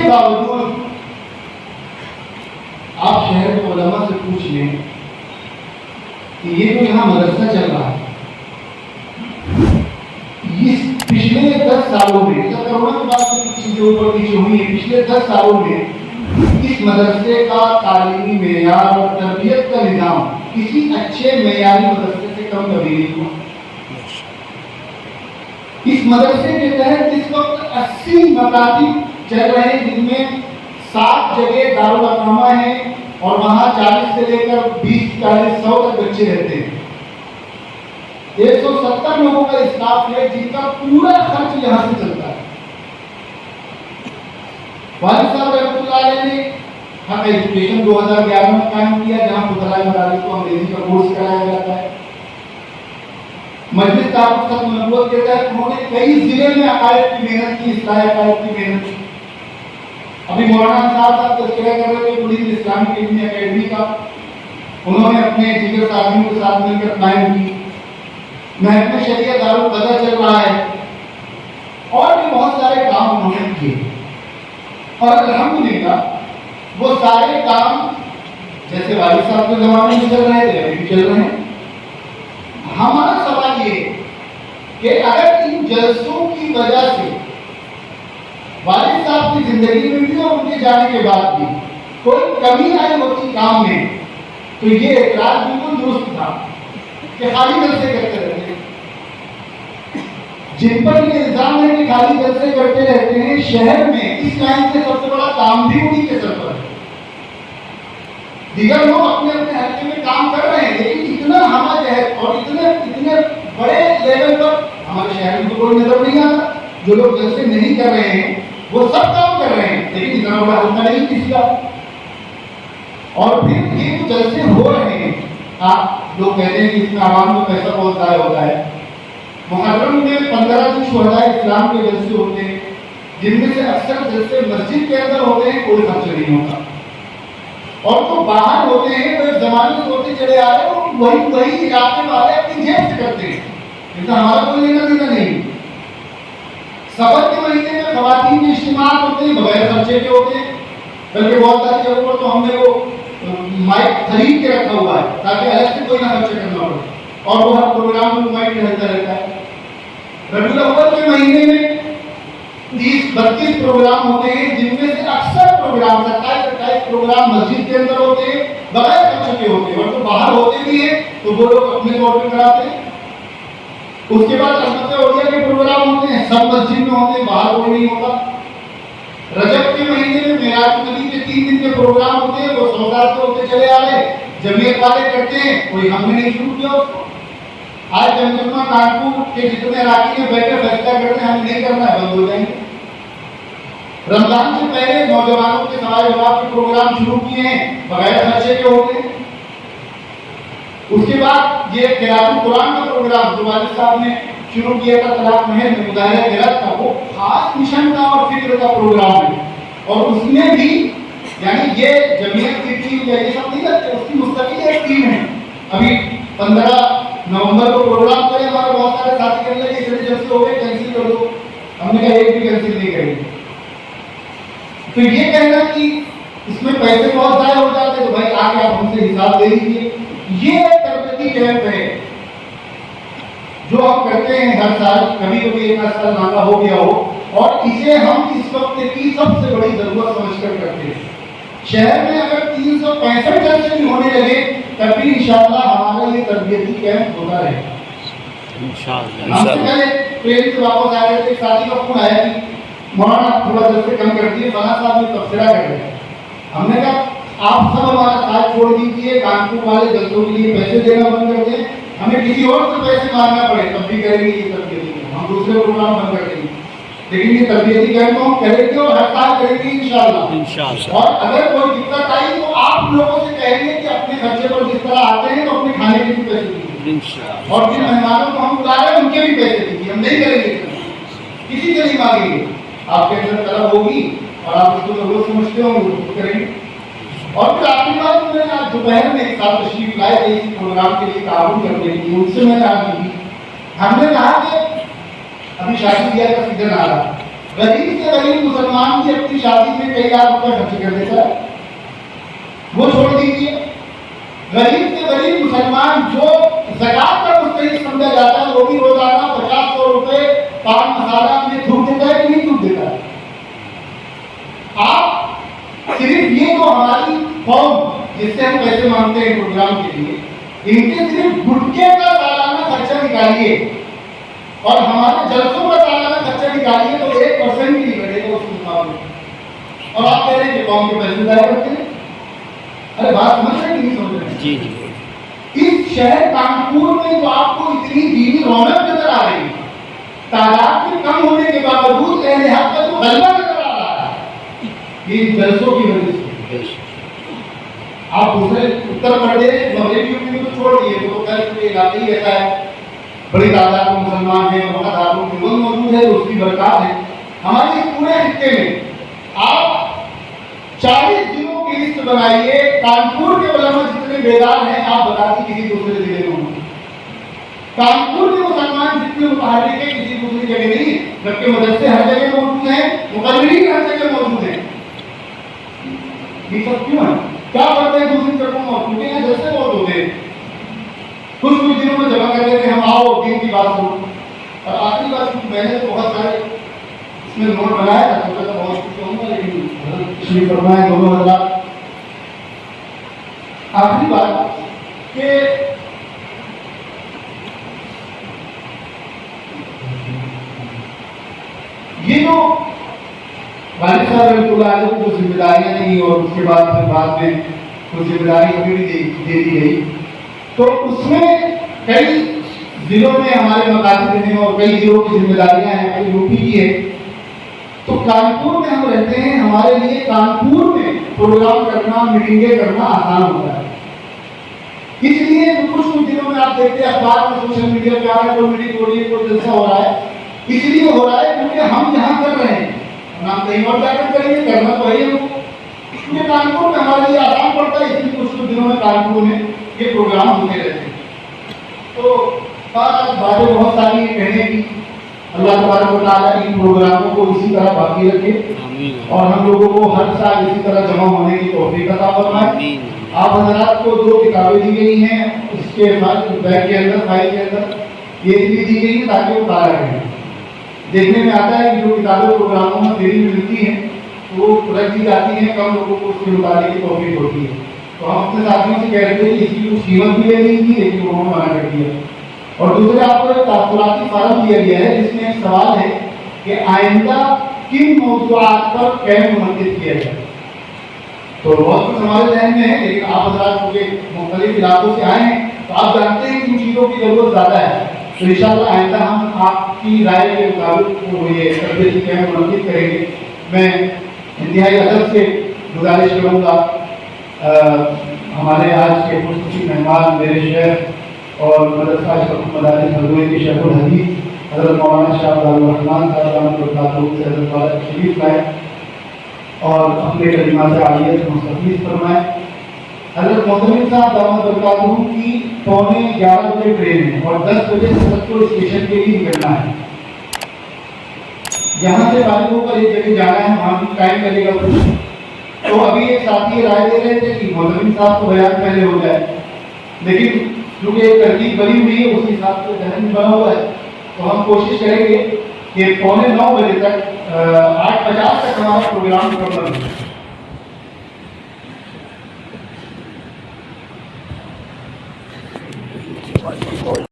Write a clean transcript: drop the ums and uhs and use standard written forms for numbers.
کے باوجود آپ شہر کے علماء سے پوچھ لیں کہ یہ جو یہاں مدرسہ چل رہا ہے، اس پچھلے 10 سالوں میں، جب کرونا کے بعد سے کچھ چیزیں اوپر نیچے ہوئی ہیں، پچھلے 10 سالوں میں اس مدرسے کا تعلیمی معیار اور تربیت کا نظام کسی اچھے معیاری مدرسے سے کم کبھی نہیں ہوا۔ اس مدرسے کے تحت اس وقت 80 مکاتب چل رہے ہیں، جن میں 7 جگہ دارالاقامہ ہیں اور وہاں 40 سے لے کر 20-40-100 تک بچے رہتے ہیں۔ 170 لوگوں کا اسٹاف ہے جن کا پورا خرچ یہاں سے چلتا ہے۔ والد صاحب رحمۃ اللہ علیہ نے حق ایجوکیشن 2011 میں قائم کیا، جہاں فضلائے مدارس کو انگریزی کا کورس کرایا جاتا ہے۔ مجلس تعارف ختم نبوت کے تحت انہوں نے کئی ضلع میں عقائد کی محنت کی، اصلاح عقائد کی محنت کی۔ ابھی مولانا صاحب تذکرہ کر رہے تھے پولیس اسلامک علمی اکیڈمی کا، انہوں نے اپنے دیگر ساتھیوں کے ساتھ مل کر قائم کی۔ محکمہ شریعت دارالقضا چل رہا ہے، اور بھی بہت سارے کام انہوں نے کیے، اور الحمدللہ وہ سارے کام جیسے والد صاحب کے زمانے میں چل رہے تھے ابھی بھی چل رہے ہیں۔ ہمارا سوال یہ کہ اگر ان جلسوں کی وجہ سے والد صاحب کی زندگی میں بھی اور ان کے جانے کے بعد بھی کوئی کمی آئی ہوتی کام میں، تو یہ اعتراض بالکل درست تھا کہ خالی جلسے کرتے رہتے ہیں۔ جن پر یہ الزام ہے کہ خالی جلسے کرتے رہتے ہیں، شہر میں اس لائن سے سب سے بڑا کام بھی انہی کے سر پر ہے۔ دیگر لوگ اپنے اپنے حلقے میں کام کر رہے ہیں، لیکن اتنا ہمہ جہت اور اتنے بڑے لیول پر ہمارے شہر میں تو کوئی نظر نہیں آتا۔ جو لوگ جلسے نہیں کر رہے ہیں وہ سب کام کر رہے ہیں، لیکن اتنا بڑا حلقہ نہیں کسی کا۔ اور پھر یہ جو جلسے ہو رہے ہیں، آپ لوگ کہتے ہیں کہ اس میں عوام کو پیسہ بہت ضائع ہوتا ہے۔ محرم میں 15 دن شہدائے اسلام کے جلسے ہوتے ہیں، جن میں سے اکثر جلسے مسجد کے اندر ہوتے ہیں، کوئی خرچ نہیں ہوتا۔ اور جو باہر ہوتے ہیں وہ ایک زمانے سے ہوتے چلے آ رہے ہیں، وہی علاقے والے اپنی جیب سے کرتے ہیں، جیسا ہمارا کوئی لینا دینا نہیں۔ سفر کے مہینے میں خواتین کے اجتماعات ہوتے ہیں، بغیر خرچے کے ہوتے ہیں، بلکہ بہت ساری جگہوں پر تو ہم نے وہ مائک خرید کے رکھا ہوا ہے تاکہ الگ سے کوئی نہ خرچہ کرنا پڑے، اور وہ ہر پروگرام میں مائک رہتا رہتا ہے۔ ربیع الاول کے مہینے میں 30-32 پروگرام ہوتے ہیں، جن میں سے اکثر پروگرام 27-28 پروگرام مسجد کے اندر ہوتے ہیں، بغیر خرچے کے ہوتے ہیں، اور جو باہر ہوتے بھی ہیں تو وہ لوگ اپنے طور پہ کراتے ہیں۔ اس کے بعد رحمت اولیاء کے پروگرام ہوتے ہیں، سب مسجد میں ہوتے ہیں، باہر کوئی نہیں ہوتا۔ رجب کے مہینے میں معراج النبی کے 3 دن کے پروگرام ہوتے ہیں، وہ 100 سال سے ہوتے چلے آ رہے، جمعیت والے کرتے ہیں، کوئی ہم نے نہیں شروع کیا اس کو۔ آج جمجمہ کانپور کے جتنے علاقے میں بیٹھے فیصلہ کرتے ہیں ہمیں نہیں کرنا ہے، بند ہو جائیں گے۔ رمضان سے پہلے نوجوانوں کے سوال جواب کے پروگرام شروع کیے ہیں، بغیر خرچے کے ہوتے ہیں۔ اس کے بعد یہ قراءۃ القرآن کا پروگرام جو والد صاحب نے شروع کیا تھا طلاق محل میں مظاہرہ قرأت کا، وہ خاص مشن کا اور فکر کا پروگرام ہے، اور اس میں بھی یعنی یہ جمعیت کی ٹیم یہ سب نہیں کرتے، اس کی مستقل ایک ٹیم ہے۔ ابھی 15 نومبر کو پروگرام کرے، ہمارے بہت سارے ساتھی کہنے لگے اتنے جلسے ہو گئے کینسل کر دو، ہم نے کہا ایک بھی کینسل نہیں کریں گے۔ تو یہ کہنا کہ اس میں پیسے بہت ضائع ہو جاتے تو بھائی آ کے آپ ہم سے حساب دے دیجیے، یہ تربیتی کیمپ ہے جو ہم کرتے ہیں ہر سال، کبھی کبھی ایک سال ناکا ہو گیا ہو، اور اسے ہم اس وقت کی سب سے بڑی ضرورت سمجھ کر کرتے ہیں۔ شہر میں اگر 365 جلسے بھی ہونے لگے تب بھی انشاءاللہ ہمارا یہ تربیتی کیمپ ہوتا رہے گا انشاءاللہ۔ ہم سے پہلے ٹرین سے واپس آ رہے تھے، ایک ساتھی کا فون آیا کہ مولانا تھوڑا جلسے کم کر دیے، فلاں صاحب نے تبصرہ کر دیا۔ ہم نے کہا آپ سب ہمارا ساتھ چھوڑ دیجیے، کانپور والے جلسوں کے لیے پیسے دینا بند کر دیں، ہمیں کسی اور سے پیسے مانگنا پڑے تب بھی کریں گے یہ تربیتی کیمپ، ہم دوسرے پروگرام بند کر دیں گے، لیکن یہ تربیتی کیمپ ہم کریں گے اور ہر سال کریں گے انشاءاللہ۔ اور اگر کوئی دقت آئی تو آپ لوگوں سے کہیں گے کہ اپنے خرچے پر جس طرح آتے ہیں تو اپنے کھانے کے بھی پیسے دیجیے، اور جن مہمانوں کو ہم بلا رہے ہیں ان کے بھی پیسے دیجیے، ہم نہیں کریں گے کسی سے نہیں مانگیں گے۔ آپ کے اندر طلب ہوگی اور آپ اس کو ضرورت سمجھتے ہوں گے تو کریں گے۔ اور پھر آخری بات میں آج دوپہر میں ایک ساتھ تشریف لائے تھے اس پروگرام کے لیے تعاون کرنے کے لیے، ان سے میں نے آج کی ہم نے کہا کہ ابھی شادی بیاہ کا سیزن آ رہا ہے، غریب سے غریب مسلمان بھی اپنی شادی میں کئی لاکھ روپے خرچ کر دیتا ہے، وہ چھوڑ دیجیے۔ غریب سے غریب مسلمان جو زکات کا مستحق سمجھا جاتا ہے وہ بھی روزانہ 50-100 روپے پان مسالہ میں تھوک دیتا ہے کہ نہیں تھوک دیتا ہے؟ آپ صرف یہ تو ہماری قوم جس سے ہم پیسے مانگتے ہیں پروگرام کے لیے، ان کے صرف گٹکے کا سالانہ خرچہ نکالیے اور ہمارے جلسوں کا سالانہ خرچہ نکالیے تو 1% بھی نہیں بڑھے گا اس مقابلے میں، اور آپ کہہ رہے ہیں کہ قوم کے پیسے ضائع کرتے ہیں۔ ارے بات سمجھ رہے ہیں کہ نہیں سمجھ رہے؟ جی جی۔ اس شہر کانپور میں جو آپ کو اتنی دینی رونق نظر آ رہی ہے، تعداد میں کم ہونے کے باوجود اہل حق کا جو غلبہ نظر آ رہا ہے، یہ جلسوں کی وجہ سے۔ آپ دوسرے اتر پردیش مغربی یو پی میں تو چھوڑ دیے، تو خیر علاقہ ہی ایسا ہے، بڑی تعداد میں مسلمان ہیں، وہاں داروں کے ملک موجود ہے، اس کی برکات ہے۔ ہمارے اس پورے خطے میں آپ 40 ضلعوں کی لسٹ بنائیے، کانپور کے علماء جتنے بیدار ہیں آپ بتا دیجیے کسی دوسرے ضلع میں ہوں۔ کانپور کے مسلمان جتنے متحرک ہیں کسی دوسری جگہ نہیں، جبکہ مدرسے ہر جگہ موجود ہیں، مقررین ہر جگہ موجود ہیں۔ یہ سب کیوں ہے؟ کیا کرتے ہیں دوسری جگہوں میں؟ کیونکہ یہاں جلسے بہت ہوتے ہیں، کچھ دنوں میں جمع کرتے تھے، ہم آؤ دین کی بات سنو۔ اور آخری بات میں نے تو بہت سارے اس میں نوٹ بنایا تھا، سوچا تھا بہت کچھ کہوں گا لیکن تشریف فرمائے دونوں حضرات۔ آخری بات کہ یہ جو والد صاحب رحمۃ اللہ علیہ کو جو ذمہ داریاں دی اور اس کے بعد پھر بعد میں کچھ ذمہ داری ہمیں بھی دے دی گئی، تو اس میں کئی ضلعوں میں ہمارے مقاصد ہیں اور کئی ضلعوں کی ذمہ داریاں ہیں، کئی یو پی کی ہے۔ تو کانپور میں ہم رہتے ہیں، ہمارے لیے کانپور میں پروگرام کرنا، میٹنگیں کرنا آسان ہوتا ہے۔ اس لیے کچھ دنوں میں آپ دیکھتے ہیں اخبار میں، سوشل میڈیا پہ آ رہا ہے، کوئی میٹنگ ہو رہی ہے، کوئی جلسہ ہو رہا ہے۔ اس لیے ہو رہا ہے کیونکہ ہم یہاں کر رہے ہیں، ہم کہیں اور جا کر کریں گے، کرنا تو ہے ہی ہم۔ کیونکہ کانپور میں ہمارے لیے آسان پڑتا ہے، اس لیے کچھ دنوں میں کانپور میں یہ پروگرام ہوتے رہتے ہیں۔ تو باتیں بہت ساری ہیں کہنے کی، اللہ تبارک و تعالیٰ ان پروگراموں کو اسی طرح باقی رکھے اور ہم لوگوں کو ہر سال اسی طرح جمع ہونے کی توفیق عطا فرمائے۔ آپ حضرات کو 2 کتابیں دی گئی ہیں، اس کے بیگ کے اندر، فائل کے اندر یہ بھی دی گئی ہے تاکہ وہ تازہ رہیں۔ دیکھنے میں آتا ہے کہ جو کتابیں پروگراموں میں فری میں ملتی ہیں وہ رکھ دی جاتی ہیں، کم لوگوں کو اس کے مطالعے کی توفیق ہوتی ہے۔ تو ہم اپنے ساتھیوں سے کہہ رہے تھے کہ اس کی کچھ قیمت بھی لے لی تھی لیکن انہوں نے منع کر دیا۔ اور دوسرے آپ کو ایک تاثراتی فارم دیا گیا ہے جس میں ایک سوال ہے کہ آئندہ کن موضوعات پر کیمپ منعقد کیا جائے۔ تو بہت کچھ ہمارے ذہن میں ہے لیکن آپ حضرات کیونکہ مختلف علاقوں سے آئے ہیں تو آپ جانتے ہیں کہ ان چیزوں کی ضرورت زیادہ ہے، تو انشاءاللہ آئندہ ہم آپ کی رائے کے مطابق یہ تربیتی کیمپ منعقد کریں گے۔ میں انتہائی ادب سے گزارش کروں گا ہمارے آج کے خصوصی مہمان میرے شیخ اور مدرسہ اشرف المدارس ہردوئی کے شیخ الحدیث حضرت مولانا شاہ عبد الرحمن صاحب سے حضرت والا تشریف لائے اور اپنے کلمات عالیہ سے مستفیض فرمائے۔ حضرت محتمم صاحب دامت برکاتہ کی 11:15 بجے ٹرین ہے اور 10 بجے سرکٹ اسٹیشن کے لیے نکلنا ہے۔ یہاں سے فارغ ہو کر ایک جگہ جانا ہے، وہاں بھی ٹائم لگے گا کچھ۔ تو ابھی ایک ساتھی رائے دے رہے تھے کہ محتمم صاحب کو بیان پہلے ہو جائے، لیکن کیونکہ ایک ترتیب بنی ہوئی ہے اس حساب سے ذہن میں بنا ہوا ہے، تو ہم کوشش کریں گے کہ 8:45 بجے تک 8:50 تک ہمارا پروگرام مکمل ہو۔